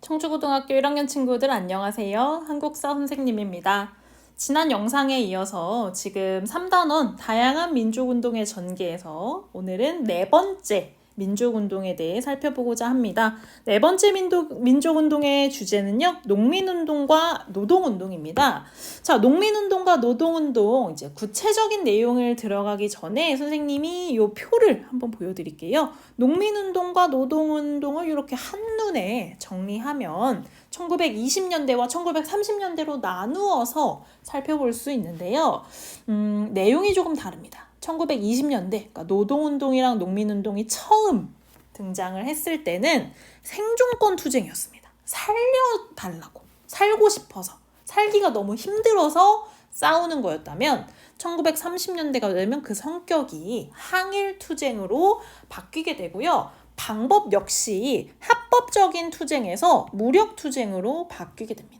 청주고등학교 1학년 친구들 안녕하세요. 한국사 선생님입니다. 지난 영상에 이어서 지금 3단원 다양한 민족운동의 전개에서 오늘은 네 번째 민족운동에 대해 살펴보고자 합니다. 네 번째 민족운동의 주제는요, 농민운동과 노동운동입니다. 자, 농민운동과 노동운동, 이제 구체적인 내용을 들어가기 전에 선생님이 이 표를 한번 보여드릴게요. 농민운동과 노동운동을 이렇게 한눈에 정리하면 1920년대와 1930년대로 나누어서 살펴볼 수 있는데요. 내용이 조금 다릅니다. 1920년대, 그러니까 노동운동이랑 농민운동이 처음 등장을 했을 때는 생존권 투쟁이었습니다. 살려달라고, 살고 싶어서, 살기가 너무 힘들어서 싸우는 거였다면 1930년대가 되면 그 성격이 항일 투쟁으로 바뀌게 되고요. 방법 역시 합법적인 투쟁에서 무력 투쟁으로 바뀌게 됩니다.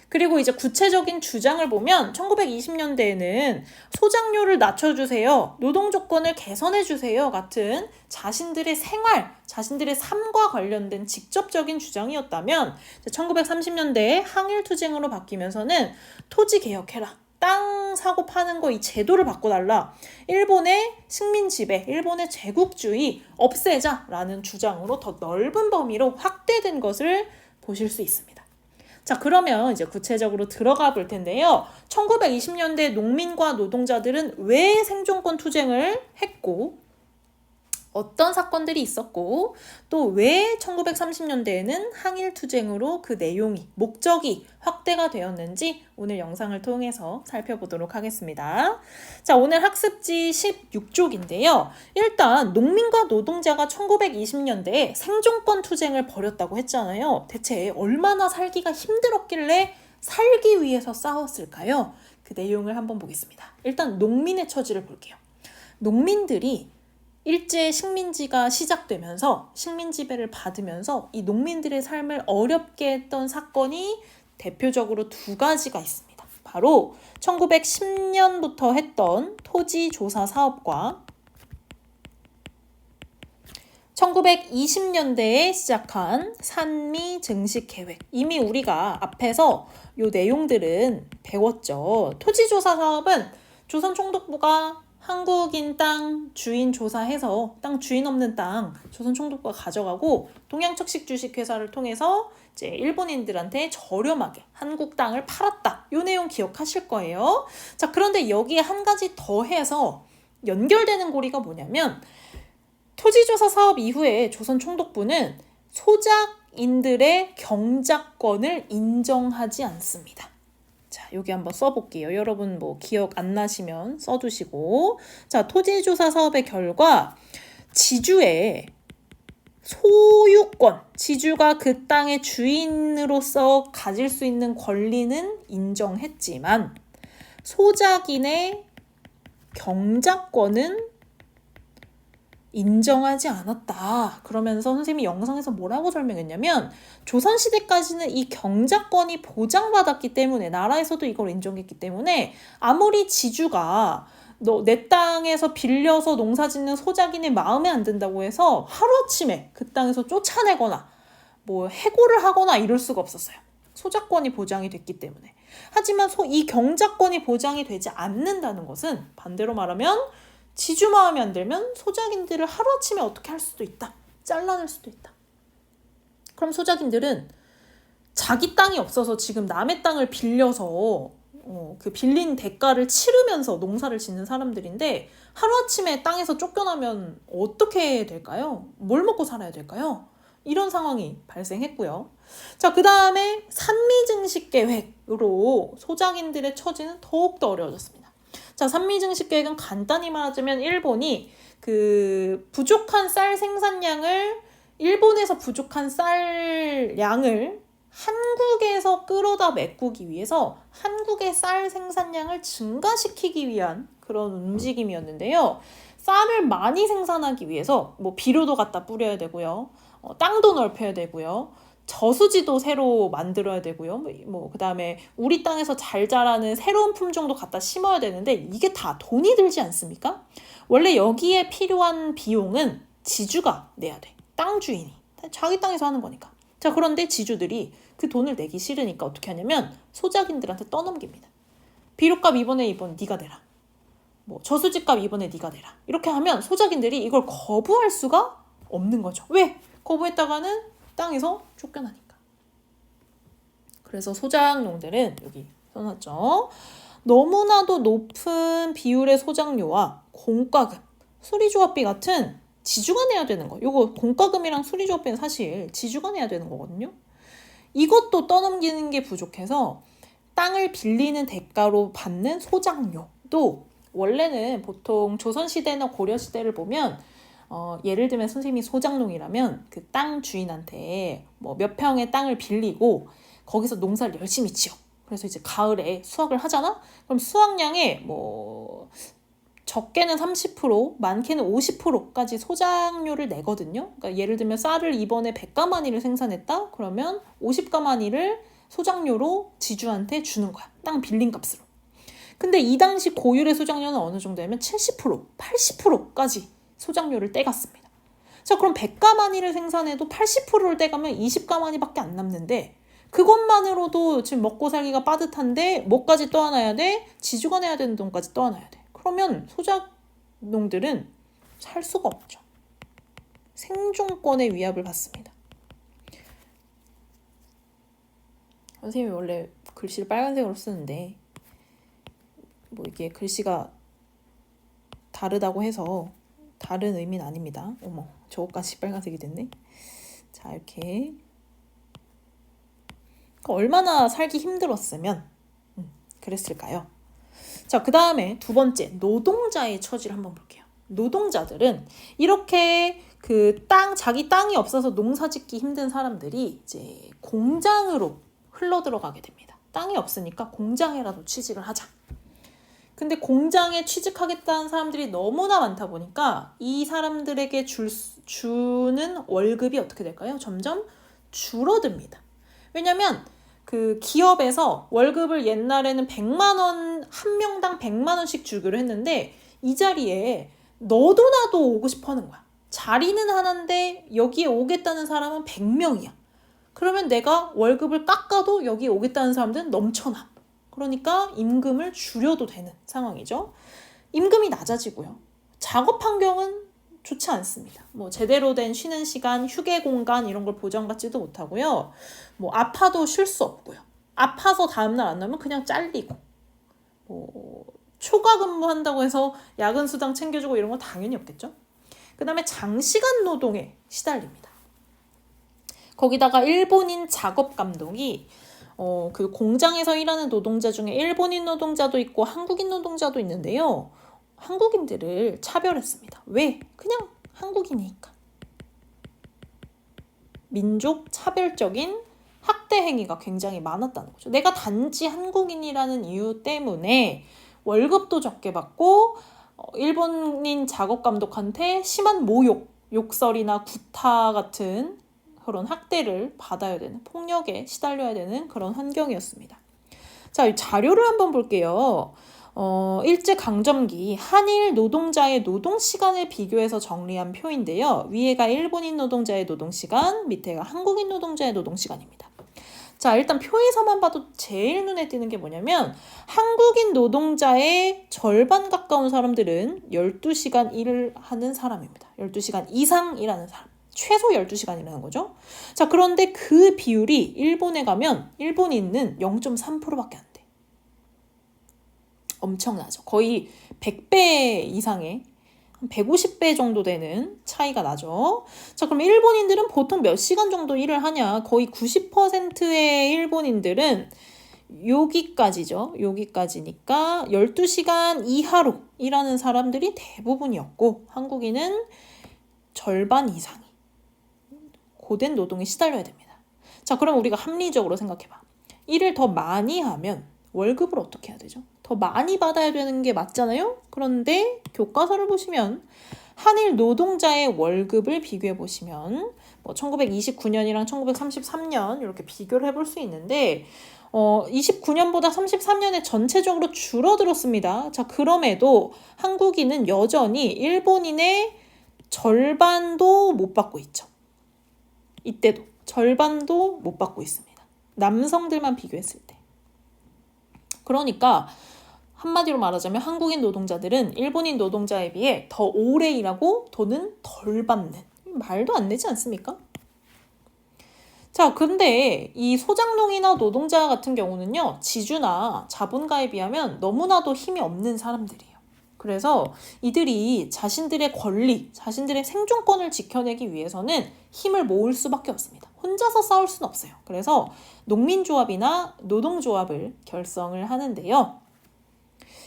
그리고 이제 구체적인 주장을 보면 1920년대에는 소작료를 낮춰주세요, 노동 조건을 개선해주세요 같은 자신들의 생활, 자신들의 삶과 관련된 직접적인 주장이었다면 1930년대에 항일투쟁으로 바뀌면서는 토지 개혁해라, 땅 사고 파는 거 이 제도를 바꿔달라, 일본의 식민 지배, 일본의 제국주의 없애자라는 주장으로 더 넓은 범위로 확대된 것을 보실 수 있습니다. 자, 그러면 이제 구체적으로 들어가 볼 텐데요. 1920년대 농민과 노동자들은 왜 생존권 투쟁을 했고, 어떤 사건들이 있었고, 또 왜 1930년대에는 항일투쟁으로 그 내용이, 목적이 확대가 되었는지 오늘 영상을 통해서 살펴보도록 하겠습니다. 자, 오늘 학습지 16쪽인데요. 일단 농민과 노동자가 1920년대에 생존권 투쟁을 벌였다고 했잖아요. 대체 얼마나 살기가 힘들었길래 살기 위해서 싸웠을까요? 그 내용을 한번 보겠습니다. 일단 농민의 처지를 볼게요. 농민들이 일제 식민지가 시작되면서 식민 지배를 받으면서 이 농민들의 삶을 어렵게 했던 사건이 대표적으로 두 가지가 있습니다. 바로 1910년부터 했던 토지조사 사업과 1920년대에 시작한 산미 증식 계획. 이미 우리가 앞에서 이 내용들은 배웠죠. 토지조사 사업은 조선총독부가 한국인 땅 주인 조사해서 땅 주인 없는 땅 조선총독부가 가져가고 동양척식 주식회사를 통해서 이제 일본인들한테 저렴하게 한국 땅을 팔았다. 이 내용 기억하실 거예요. 자, 그런데 여기에 한 가지 더해서 연결되는 고리가 뭐냐면 토지조사 사업 이후에 조선총독부는 소작인들의 경작권을 인정하지 않습니다. 자, 여기 한번 써볼게요. 여러분 뭐 기억 안 나시면 써두시고. 자, 토지조사 사업의 결과 지주의 소유권, 지주가 그 땅의 주인으로서 가질 수 있는 권리는 인정했지만 소작인의 경작권은 인정하지 않았다. 그러면서 선생님이 영상에서 뭐라고 설명했냐면 조선시대까지는 이 경작권이 보장받았기 때문에 나라에서도 이걸 인정했기 때문에 아무리 지주가 너 내 땅에서 빌려서 농사짓는 소작인의 마음에 안 든다고 해서 하루아침에 그 땅에서 쫓아내거나 뭐 해고를 하거나 이럴 수가 없었어요. 소작권이 보장이 됐기 때문에. 하지만 이 경작권이 보장이 되지 않는다는 것은 반대로 말하면 지주 마음에 안 들면 소작인들을 하루아침에 어떻게 할 수도 있다. 잘라낼 수도 있다. 그럼 소작인들은 자기 땅이 없어서 지금 남의 땅을 빌려서 그 빌린 대가를 치르면서 농사를 짓는 사람들인데 하루아침에 땅에서 쫓겨나면 어떻게 될까요? 뭘 먹고 살아야 될까요? 이런 상황이 발생했고요. 자, 그 다음에 산미증식 계획으로 소작인들의 처지는 더욱더 어려워졌습니다. 자, 산미증식 계획은 간단히 말하자면 일본이 그 부족한 쌀 생산량을 일본에서 부족한 쌀 양을 한국에서 끌어다 메꾸기 위해서 한국의 쌀 생산량을 증가시키기 위한 그런 움직임이었는데요. 쌀을 많이 생산하기 위해서 뭐 비료도 갖다 뿌려야 되고요. 땅도 넓혀야 되고요. 저수지도 새로 만들어야 되고요. 그 다음에 우리 땅에서 잘 자라는 새로운 품종도 갖다 심어야 되는데 이게 다 돈이 들지 않습니까? 원래 여기에 필요한 비용은 지주가 내야 돼. 땅 주인이. 자기 땅에서 하는 거니까. 자, 그런데 지주들이 그 돈을 내기 싫으니까 어떻게 하냐면 소작인들한테 떠넘깁니다. 비료값 이번에 네가 내라. 뭐 저수지값 이번에 네가 내라. 이렇게 하면 소작인들이 이걸 거부할 수가 없는 거죠. 왜? 거부했다가는 땅에서 쫓겨나니까. 그래서 소작농들은 여기 써놨죠. 너무나도 높은 비율의 소작료와 공과금, 수리조합비 같은 지주가 내야 되는 거. 요거 공과금이랑 수리조합비는 사실 지주가 내야 되는 거거든요. 이것도 떠넘기는 게 부족해서 땅을 빌리는 대가로 받는 소작료도 원래는 보통 조선시대나 고려시대를 보면 예를 들면 선생님이 소작농이라면 그 땅 주인한테 뭐 몇 평의 땅을 빌리고 거기서 농사를 열심히 지어. 그래서 이제 가을에 수확을 하잖아? 그럼 수확량의 뭐 적게는 30%, 많게는 50%까지 소작료를 내거든요. 그러니까 예를 들면 쌀을 이번에 100가마니를 생산했다? 그러면 50가마니를 소작료로 지주한테 주는 거야. 땅 빌린 값으로. 근데 이 당시 고율의 소작료는 어느 정도냐면 70%, 80%까지 소작료를 떼갔습니다. 자, 그럼 100가마니를 생산해도 80%를 떼가면 20가마니밖에 안 남는데 그것만으로도 지금 먹고 살기가 빠듯한데 뭐까지 떠안아야 돼? 지주가 내야 되는 돈까지 떠안아야 돼. 그러면 소작농들은 살 수가 없죠. 생존권의 위협을 받습니다. 선생님이 원래 글씨를 빨간색으로 쓰는데 뭐 이게 글씨가 다르다고 해서 다른 의미는 아닙니다. 어머, 저것까지 빨간색이 됐네. 자, 이렇게 얼마나 살기 힘들었으면 그랬을까요? 자, 그 다음에 두 번째, 노동자의 처지를 한번 볼게요. 노동자들은 이렇게 자기 땅이 없어서 농사 짓기 힘든 사람들이 이제 공장으로 흘러 들어가게 됩니다. 땅이 없으니까 공장에라도 취직을 하자. 근데 공장에 취직하겠다는 사람들이 너무나 많다 보니까 이 사람들에게 주는 월급이 어떻게 될까요? 점점 줄어듭니다. 왜냐면 그 기업에서 월급을 옛날에는 100만 원, 한 명당 100만 원씩 주기로 했는데 이 자리에 너도 나도 오고 싶어 하는 거야. 자리는 하나인데 여기에 오겠다는 사람은 100명이야. 그러면 내가 월급을 깎아도 여기에 오겠다는 사람들은 넘쳐나. 그러니까 임금을 줄여도 되는 상황이죠. 임금이 낮아지고요. 작업 환경은 좋지 않습니다. 뭐 제대로 된 쉬는 시간, 휴게 공간 이런 걸 보장받지도 못하고요. 뭐 아파도 쉴 수 없고요. 아파서 다음날 안 나면 그냥 잘리고. 뭐 초과 근무한다고 해서 야근 수당 챙겨주고 이런 건 당연히 없겠죠. 그다음에 장시간 노동에 시달립니다. 거기다가 일본인 작업 감독이 그 공장에서 일하는 노동자 중에 일본인 노동자도 있고 한국인 노동자도 있는데요. 한국인들을 차별했습니다. 왜? 그냥 한국인이니까. 민족 차별적인 학대 행위가 굉장히 많았다는 거죠. 내가 단지 한국인이라는 이유 때문에 월급도 적게 받고 일본인 작업 감독한테 심한 모욕, 욕설이나 구타 같은 그런 학대를 받아야 되는, 폭력에 시달려야 되는 그런 환경이었습니다. 자, 이 자료를 한번 볼게요. 일제강점기 한일 노동자의 노동시간을 비교해서 정리한 표인데요. 위에가 일본인 노동자의 노동시간, 밑에가 한국인 노동자의 노동시간입니다. 자, 일단 표에서만 봐도 제일 눈에 띄는 게 뭐냐면 한국인 노동자의 절반 가까운 사람들은 12시간 일을 하는 사람입니다. 12시간 이상 일하는 사람. 최소 12시간이라는 거죠. 자, 그런데 그 비율이 일본에 가면 일본인은 0.3%밖에 안 돼. 엄청나죠. 거의 100배 이상의 150배 정도 되는 차이가 나죠. 자, 그럼 일본인들은 보통 몇 시간 정도 일을 하냐? 거의 90%의 일본인들은 여기까지죠. 여기까지니까 12시간 이하로 일하는 사람들이 대부분이었고 한국인은 절반 이상이 고된 노동에 시달려야 됩니다. 자, 그럼 우리가 합리적으로 생각해봐. 일을 더 많이 하면 월급을 어떻게 해야 되죠? 더 많이 받아야 되는 게 맞잖아요? 그런데 교과서를 보시면 한일 노동자의 월급을 비교해 보시면 뭐 1929년이랑 1933년 이렇게 비교를 해볼 수 있는데 29년보다 33년에 전체적으로 줄어들었습니다. 자, 그럼에도 한국인은 여전히 일본인의 절반도 못 받고 있죠. 이때도 절반도 못 받고 있습니다. 남성들만 비교했을 때. 그러니까 한마디로 말하자면 한국인 노동자들은 일본인 노동자에 비해 더 오래 일하고 돈은 덜 받는, 말도 안 되지 않습니까? 자, 근데 이 소작농이나 노동자 같은 경우는요, 지주나 자본가에 비하면 너무나도 힘이 없는 사람들이에요. 그래서 이들이 자신들의 권리, 자신들의 생존권을 지켜내기 위해서는 힘을 모을 수밖에 없습니다. 혼자서 싸울 수는 없어요. 그래서 농민조합이나 노동조합을 결성을 하는데요.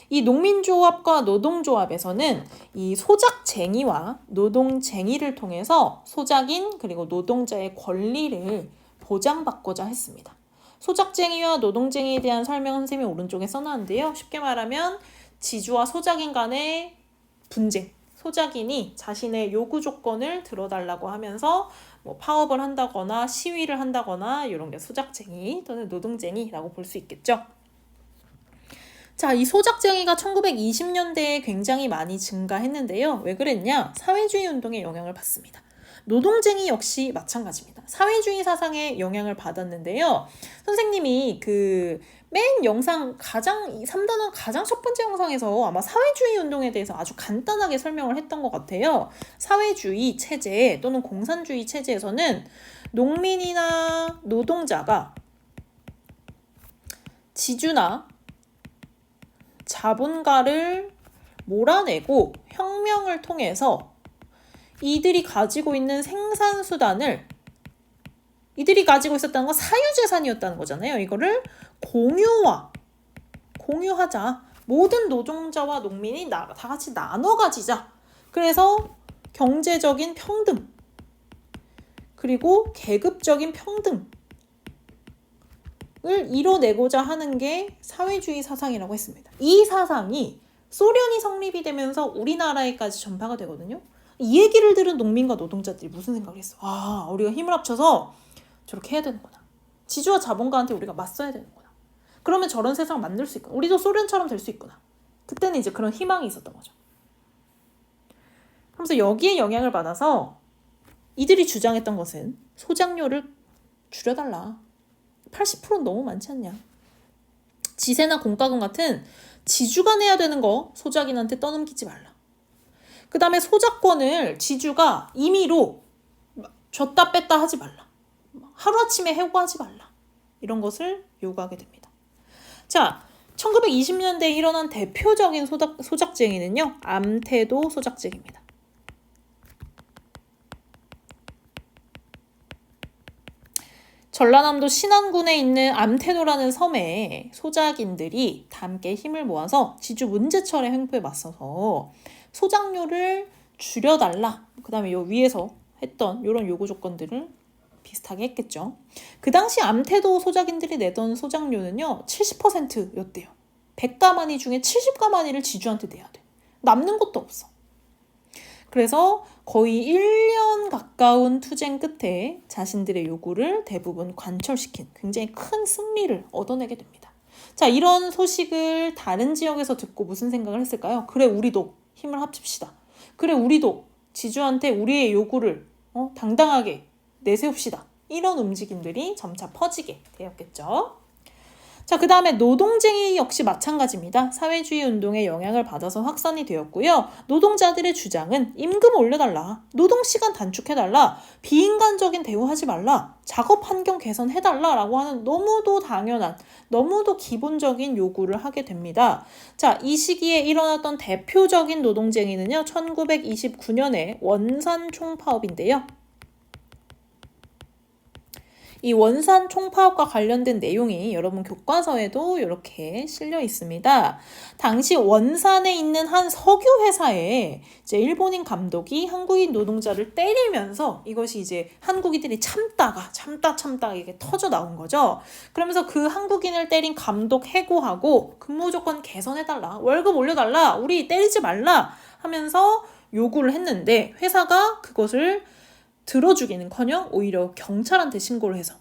이 농민조합과 노동조합에서는 이 소작쟁이와 노동쟁이를 통해서 소작인 그리고 노동자의 권리를 보장받고자 했습니다. 소작쟁이와 노동쟁이에 대한 설명은 선생님이 오른쪽에 써놨는데요. 쉽게 말하면 지주와 소작인 간의 분쟁, 소작인이 자신의 요구 조건을 들어달라고 하면서 뭐 파업을 한다거나 시위를 한다거나 이런 게 소작쟁이 또는 노동쟁이라고 볼 수 있겠죠. 자, 이 소작쟁이가 1920년대에 굉장히 많이 증가했는데요. 왜 그랬냐? 사회주의 운동의 영향을 받습니다. 노동쟁이 역시 마찬가지입니다. 사회주의 사상에 영향을 받았는데요. 선생님이 맨 영상 3단원 가장 첫 번째 영상에서 아마 사회주의 운동에 대해서 아주 간단하게 설명을 했던 것 같아요. 사회주의 체제 또는 공산주의 체제에서는 농민이나 노동자가 지주나 자본가를 몰아내고 혁명을 통해서 이들이 가지고 있는 생산수단을, 이들이 가지고 있었다는 건 사유재산이었다는 거잖아요. 이거를 공유하자. 모든 노동자와 농민이 다 같이 나눠 가지자. 그래서 경제적인 평등, 그리고 계급적인 평등을 이뤄내고자 하는 게 사회주의 사상이라고 했습니다. 이 사상이 소련이 성립이 되면서 우리나라에까지 전파가 되거든요. 이 얘기를 들은 농민과 노동자들이 무슨 생각을 했어? 아, 우리가 힘을 합쳐서 저렇게 해야 되는구나. 지주와 자본가한테 우리가 맞서야 되는구나. 그러면 저런 세상을 만들 수 있구나. 우리도 소련처럼 될 수 있구나. 그때는 이제 그런 희망이 있었던 거죠. 그러면서 여기에 영향을 받아서 이들이 주장했던 것은 소작료를 줄여달라. 80%는 너무 많지 않냐. 지세나 공과금 같은 지주가 내야 되는 거 소작인한테 떠넘기지 말라. 그 다음에 소작권을 지주가 임의로 줬다 뺐다 하지 말라. 하루아침에 해고하지 말라. 이런 것을 요구하게 됩니다. 자, 1920년대에 일어난 대표적인 소작쟁이는요. 암태도 소작쟁이입니다. 전라남도 신안군에 있는 암태도라는 섬에 소작인들이 다 함께 힘을 모아서 지주 문제철의 횡포에 맞서서 소작료를 줄여달라. 그 다음에 요 위에서 했던 이런 요구 조건들을 비슷하게 했겠죠. 그 당시 암태도 소작인들이 내던 소작료는요. 70%였대요. 100가마니 중에 70가마니를 지주한테 내야 돼. 남는 것도 없어. 그래서 거의 1년 가까운 투쟁 끝에 자신들의 요구를 대부분 관철시킨 굉장히 큰 승리를 얻어내게 됩니다. 자, 이런 소식을 다른 지역에서 듣고 무슨 생각을 했을까요? 그래, 우리도 힘을 합칩시다. 그래, 우리도 지주한테 우리의 요구를 당당하게 내세웁시다. 이런 움직임들이 점차 퍼지게 되었겠죠. 자, 그 다음에 노동쟁이 역시 마찬가지입니다. 사회주의 운동의 영향을 받아서 확산이 되었고요. 노동자들의 주장은 임금 올려달라, 노동시간 단축해달라, 비인간적인 대우하지 말라, 작업 환경 개선해달라 라고 하는 너무도 당연한, 너무도 기본적인 요구를 하게 됩니다. 자, 이 시기에 일어났던 대표적인 노동쟁이는요. 1929년에 원산 총파업인데요. 이 원산 총파업과 관련된 내용이 여러분 교과서에도 이렇게 실려 있습니다. 당시 원산에 있는 한 석유 회사에 이제 일본인 감독이 한국인 노동자를 때리면서 이것이 이제 한국인들이 참다가 이게 터져 나온 거죠. 그러면서 그 한국인을 때린 감독 해고하고 근무 조건 개선해달라, 월급 올려달라, 우리 때리지 말라 하면서 요구를 했는데 회사가 그것을 들어주기는커녕 오히려 경찰한테 신고를 해서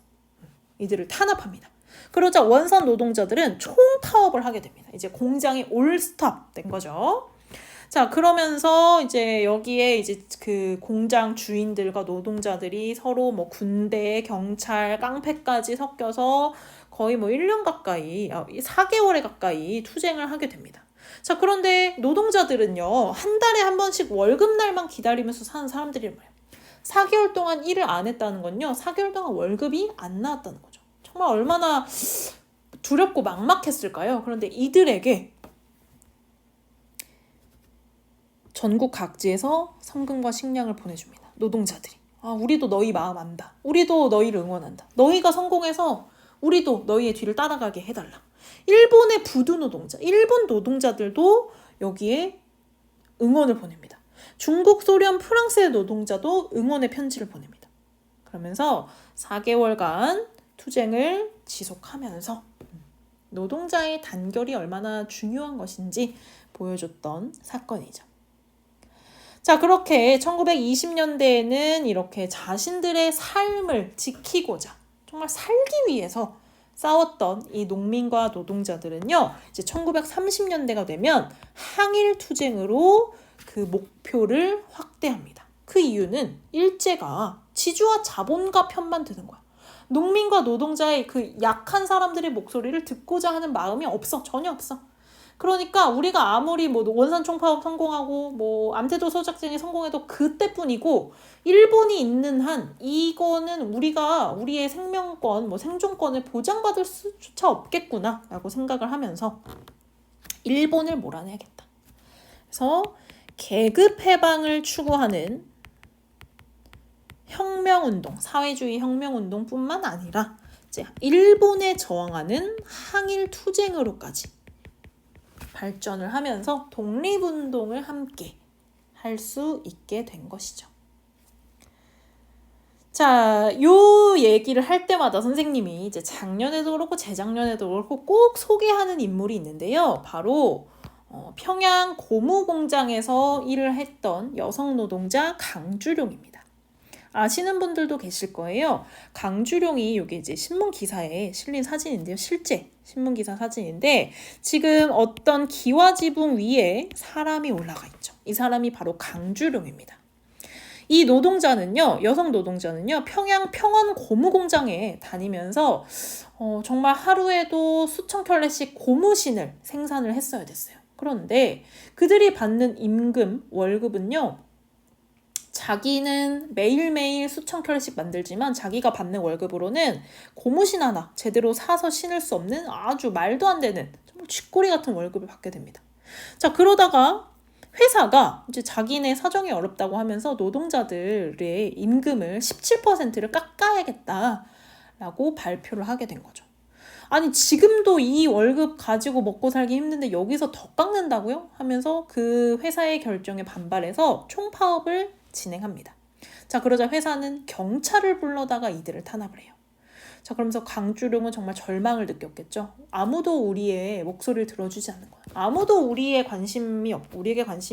이들을 탄압합니다. 그러자 원산 노동자들은 총파업을 하게 됩니다. 이제 공장이 올스톱 된 거죠. 자, 그러면서 이제 여기에 이제 그 공장 주인들과 노동자들이 서로 뭐 군대, 경찰, 깡패까지 섞여서 거의 뭐 1년 가까이, 4개월에 가까이 투쟁을 하게 됩니다. 자, 그런데 노동자들은요, 한 달에 한 번씩 월급날만 기다리면서 사는 사람들이란 말이에요. 4개월 동안 일을 안 했다는 건요, 4개월 동안 월급이 안 나왔다는 거죠. 정말 얼마나 두렵고 막막했을까요? 그런데 이들에게 전국 각지에서 성금과 식량을 보내줍니다. 노동자들이. 우리도 너희 마음 안다. 우리도 너희를 응원한다. 너희가 성공해서 우리도 너희의 뒤를 따라가게 해달라. 일본의 부두 노동자, 일본 노동자들도 여기에 응원을 보냅니다. 중국, 소련, 프랑스의 노동자도 응원의 편지를 보냅니다. 그러면서 4개월간 투쟁을 지속하면서 노동자의 단결이 얼마나 중요한 것인지 보여줬던 사건이죠. 자, 그렇게 1920년대에는 이렇게 자신들의 삶을 지키고자 정말 살기 위해서 싸웠던 이 농민과 노동자들은요, 이제 1930년대가 되면 항일 투쟁으로 그 목표를 확대합니다. 그 이유는 일제가 지주와 자본가 편만 드는 거야. 농민과 노동자의 그 약한 사람들의 목소리를 듣고자 하는 마음이 없어. 전혀 없어. 그러니까 우리가 아무리 뭐 원산 총파업 성공하고 뭐 암태조 서작전이 성공해도 그때뿐이고, 일본이 있는 한 이거는 우리가 우리의 생명권, 뭐 생존권을 보장받을 수조차 없겠구나라고 생각을 하면서 일본을 몰아내야겠다. 그래서 계급 해방을 추구하는 혁명운동, 사회주의 혁명운동뿐만 아니라 이제 일본에 저항하는 항일 투쟁으로까지 발전을 하면서 독립운동을 함께 할 수 있게 된 것이죠. 자, 요 얘기를 할 때마다 선생님이 이제 작년에도 그렇고 재작년에도 그렇고 꼭 소개하는 인물이 있는데요. 바로 평양 고무공장에서 일을 했던 여성 노동자 강주룡입니다. 아시는 분들도 계실 거예요. 강주룡이 여기 이제 신문 기사에 실린 사진인데요. 실제 신문 기사 사진인데 지금 어떤 기와지붕 위에 사람이 올라가 있죠. 이 사람이 바로 강주룡입니다. 이 노동자는요, 여성 노동자는요, 평양 평원 고무공장에 다니면서 정말 하루에도 수천 켤레씩 고무신을 생산을 했어야 됐어요. 그런데 그들이 받는 임금, 월급은요, 자기는 매일매일 수천 켤레씩 만들지만 자기가 받는 월급으로는 고무신 하나 제대로 사서 신을 수 없는 아주 말도 안 되는 정말 쥐꼬리 같은 월급을 받게 됩니다. 자, 그러다가 회사가 이제 자기네 사정이 어렵다고 하면서 노동자들의 임금을 17%를 깎아야겠다라고 발표를 하게 된 거죠. 아니, 지금도 이 월급 가지고 먹고 살기 힘든데 여기서 더 깎는다고요? 하면서 그 회사의 결정에 반발해서 총파업을 진행합니다. 자, 그러자 회사는 경찰을 불러다가 이들을 탄압을 해요. 자, 그러면서 강주룡은 정말 절망을 느꼈겠죠. 아무도 우리의 목소리를 들어주지 않는 거야. 아무도 우리에게 관심이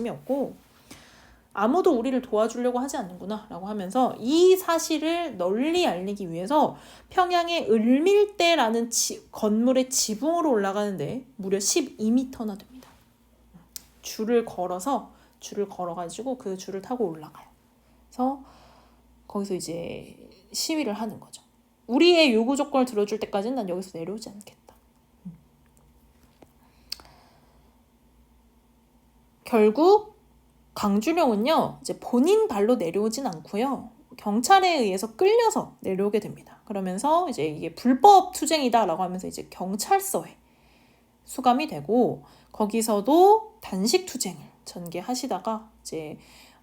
없고 아무도 우리를 도와주려고 하지 않는구나 라고 하면서 이 사실을 널리 알리기 위해서 평양의 을밀대라는 건물의 지붕으로 올라가는데 무려 12m나 됩니다. 줄을 걸어가지고 그 줄을 타고 올라가요. 그래서 거기서 이제 시위를 하는 거죠. 우리의 요구 조건을 들어줄 때까지는 난 여기서 내려오지 않겠다. 결국 강주룡은요, 이제 본인 발로 내려오진 않고요, 경찰에 의해서 끌려서 내려오게 됩니다. 그러면서 이제 이게 불법 투쟁이다라고 하면서 이제 경찰서에 수감이 되고, 거기서도 단식 투쟁을 전개하시다가 이제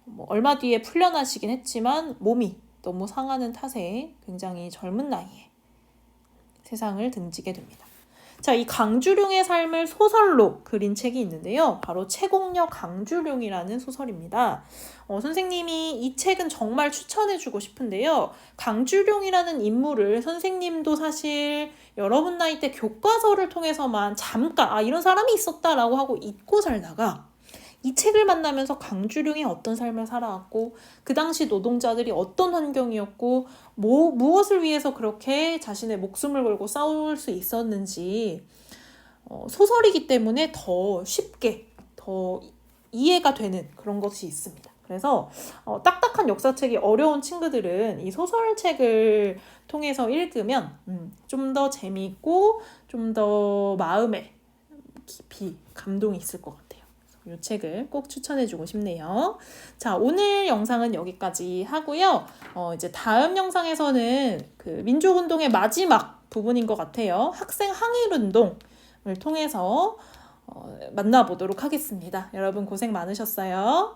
뭐 얼마 뒤에 풀려나시긴 했지만 몸이 너무 상하는 탓에 굉장히 젊은 나이에 세상을 등지게 됩니다. 자, 이 강주룡의 삶을 소설로 그린 책이 있는데요. 바로 채곡녀 강주룡이라는 소설입니다. 선생님이 이 책은 정말 추천해주고 싶은데요. 강주룡이라는 인물을 선생님도 사실 여러분 나이 때 교과서를 통해서만 잠깐 이런 사람이 있었다라고 하고 잊고 살다가 이 책을 만나면서 강주룡이 어떤 삶을 살아왔고 그 당시 노동자들이 어떤 환경이었고 무엇을 위해서 그렇게 자신의 목숨을 걸고 싸울 수 있었는지 소설이기 때문에 더 쉽게 더 이해가 되는 그런 것이 있습니다. 그래서 딱딱한 역사책이 어려운 친구들은 이 소설책을 통해서 읽으면 좀 더 재미있고 좀 더 마음에 깊이 감동이 있을 것 같아요. 이 책을 꼭 추천해주고 싶네요. 자, 오늘 영상은 여기까지 하고요. 이제 다음 영상에서는 그 민족운동의 마지막 부분인 것 같아요. 학생 항일운동을 통해서 만나보도록 하겠습니다. 여러분 고생 많으셨어요.